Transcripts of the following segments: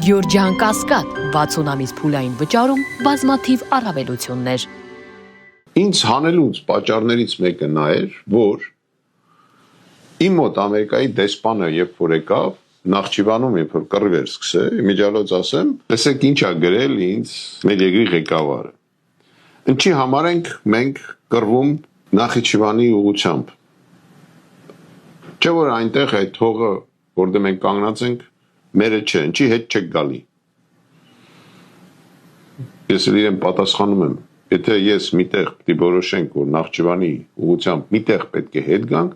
Գյորջյան Կասկադ 60 ամիս փուլային վճարում բազմաթիվ առավելություններ։ Ինձ հանելուց պատճառներից մեկը նա էր, որ իմ մոտ Ամերիկայի դեսպանը երբ որ եկավ, Նախճիվանում երբ որ կռիվ էր սկսել, իմիջիալոց ասեմ, տեսեք ինչ ա գրել ինձ մեր երկրի ղեկավարը։ Ինչի համար ենք մենք կռվում Նախիջևանի ուղղությամբ։ Չէ որ այնտեղ այդ հողը, որտեղ մենք կանգնած ենք, մերը չէ, ինչի հետ չեք գալի։ Ես էլ իրեն պատասխանում եմ, եթե ես միտեղ պիտի որոշենք, որ Նախճիվանի ուղղությամբ միտեղ պետք է հետ գանք,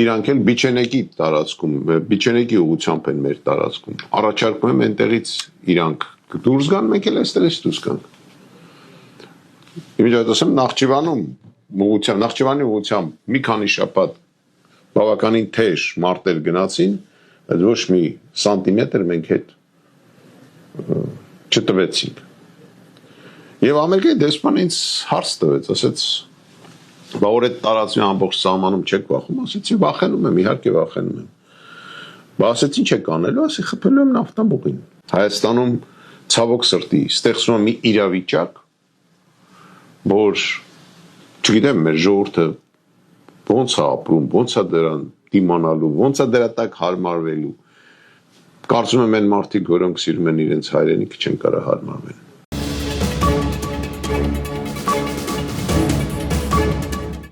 իրանք էլ Բիչենեկի տարածքում, Բիչենեկի ուղղությամբ են մեր տարածքում։ Առաջարկում եմ այնտեղից իրանք դուրս գան, մենք էլ այստեղից դուրս գանք։ Իմիջիալոց ասեմ Նախճիվանի ուղղությամբ մի քանի շաբաթ բավականին թեժ մարտեր գնացին, բայց ոչ մի սանտիմետր մենք հետ չտվեցինք։ Եվ Ամերիկայի դեսպանը ինձ հարց տվեց, ասեց, բա որ այդ տարածքի ամբողջ սահմանում չեք վախում, ասեցի վախենում եմ, իհարկե վախենում եմ։ Բա ասեց ինչ եք անելու, ասի խփելու եմ նավթամուղին։ Հայաստանում ցավոք սրտի ստեղծվում է մի իրավիճակ, որ չգիտեմ մեր ժողովուրդը ոնց է ապրում, ոնց է դրան դիմանալու, ոնց է դրա տակ հարմարվելու։ Կարծում եմ այն մարդիկ, որոնք սիրում են իրենց հայրենիքը, չեն կարող հարմարվել։